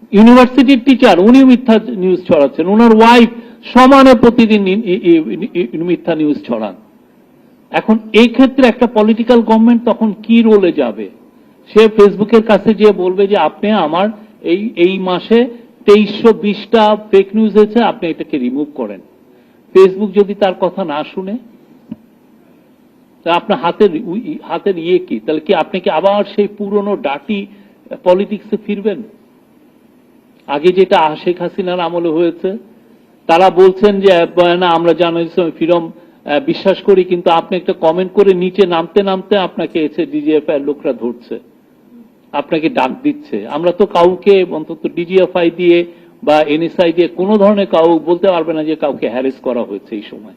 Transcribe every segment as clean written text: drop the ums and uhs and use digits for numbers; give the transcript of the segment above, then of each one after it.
ইউনিভার্সিটির টিচার, উনি মিথ্যা নিউজ ছড়াচ্ছেন, ওনার ওয়াইফ সমানে প্রতিদিন মিথ্যা নিউজ ছড়ান। এখন এই ক্ষেত্রে একটা পলিটিক্যাল গভর্নমেন্ট তখন কি রোলে যাবে? সে ফেসবুকের কাছে গিয়ে বলবে যে আপনি আমার এই মাসে 2320টা ফেক নিউজ হয়েছে, আপনি এটাকে রিমুভ করেন। ফেসবুক যদি তার কথা না শুনে, তা আপনার হাতের ইয়ে কি? তাহলে কি আপনি কি আবার সেই পুরনো ডাটি পলিটিক্সে ফিরবেন? আগে যেটা শেখ হাসিনার আমলে হয়েছে, তারা বলছেন যে না আমরা জার্নালিজম ফ্রিডম বিশ্বাস করি, কিন্তু আপনি একটা কমেন্ট করে নিচে নামতে নামতে আপনাকে এসে ডিজিএফআই এর লোকরা ধরছে, আপনাকে ডাক দিচ্ছে। আমরা তো কাউকে অন্তত ডিজিএফআই দিয়ে বা এনএসআই দিয়ে কোনো ধরনের কাউ বলতে পারবে না যে কাউকে হ্যারেস করা হয়েছে এই সময়।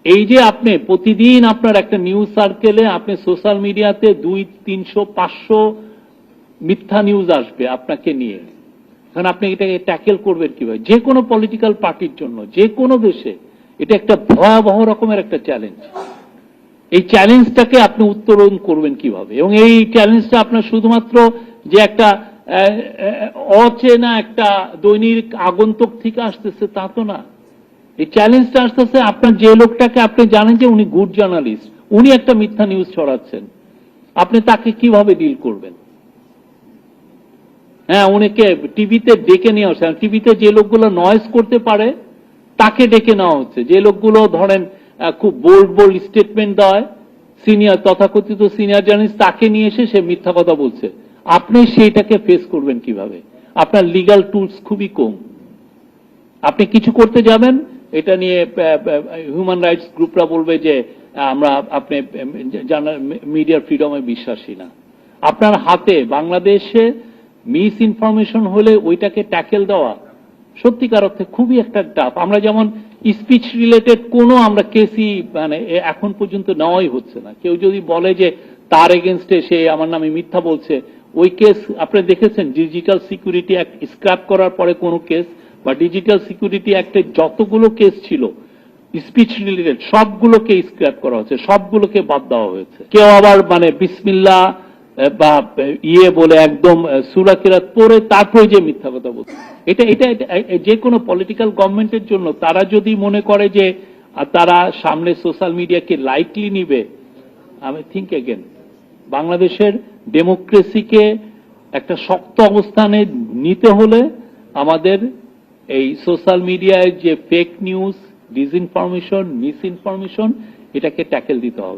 এই যে আপনি প্রতিদিন আপনার একটা নিউজ সার্কেলে আপনি সোশ্যাল মিডিয়াতে 200, 300, 500 মিথ্যা নিউজ আসবে আপনাকে নিয়ে, এখন আপনি এটাকে ট্যাকেল করবেন কিভাবে? যে কোনো পলিটিক্যাল পার্টির জন্য যে কোনো দেশে এটা একটা ভয়াবহ রকমের একটা চ্যালেঞ্জ। এই চ্যালেঞ্জটাকে আপনি উত্তরণ করবেন কিভাবে? এবং এই চ্যালেঞ্জটা আপনার শুধুমাত্র যে একটা অচেনা একটা দৈনিক আগন্তুক থেকে আসতেছে তা তো না। এই চ্যালেঞ্জটা আসতেছে আপনার যে লোকটাকে আপনি জানেন যে উনি গুড জার্নালিস্ট, উনি একটা মিথ্যা নিউজ ছড়াচ্ছেন, আপনি তাকে কিভাবে ডিল করবেন? হ্যাঁ, উনিকে টিভিতে ডেকে নেওয়া হচ্ছে। টিভিতে যে লোকগুলো নয়েজ করতে পারে তাকে ডেকে নেওয়া হচ্ছে। যে লোকগুলো ধরেন খুব বোল্ড স্টেটমেন্ট দেয়, সিনিয়র তথাকথিত সিনিয়র জার্নালিস্ট, তাকে নিয়ে এসে সে মিথ্যা কথা বলছে। আপনি সেইটাকে ফেস করবেন কিভাবে? আপনার লিগ্যাল টুলস খুবই কম। আপনি কিছু করতে যাবেন, এটা নিয়ে হিউম্যান রাইটস গ্রুপরা বলবে যে আপনি মিডিয়ার ফ্রিডমে বিশ্বাসী না। আপনার হাতে বাংলাদেশে মিস ইনফরমেশন হলে ওইটাকে ট্যাকেল দেওয়া সত্যিকার অর্থে খুবই একটা টাফ। আমরা যেমন স্পিচ রিলেটেড কোনো আমরা কেসই মানে এখন পর্যন্ত নেওয়াই হচ্ছে না। কেউ যদি বলে যে তার এগেনস্টে সে আমার নামে মিথ্যা বলছে, ওই কেস আপনি দেখেছেন ডিজিটাল সিকিউরিটি অ্যাক্ট স্ক্র্যাপ করার পরে কোনো কেস বা ডিজিটাল সিকিউরিটি অ্যাক্টে যতগুলো কেস ছিল স্পিচ রিলেটেড সবগুলোকে স্ক্র্যাপ করা হয়েছে, সবগুলোকে বাদ দেওয়া হয়েছে। কেউ আবার মানে বিসমিল্লাহ বা ইয়ে বলে একদম সূরা কিরাত পড়ে তারপরে যে মিথ্যা কথা বলছে, এটা এটা যে কোনো পলিটিক্যাল গভর্নমেন্টের জন্য তারা যদি মনে করে যে তারা সামনে সোশ্যাল মিডিয়াকে লাইটলি নিবে, আমি থিঙ্ক এগেন। বাংলাদেশের ডেমোক্রেসিকে একটা শক্ত অবস্থানে নিতে হলে আমাদের এই সোশ্যাল মিডিয়ায় যে fake news, disinformation, miss information, এটাকে ট্যাকেল দিতে হবে।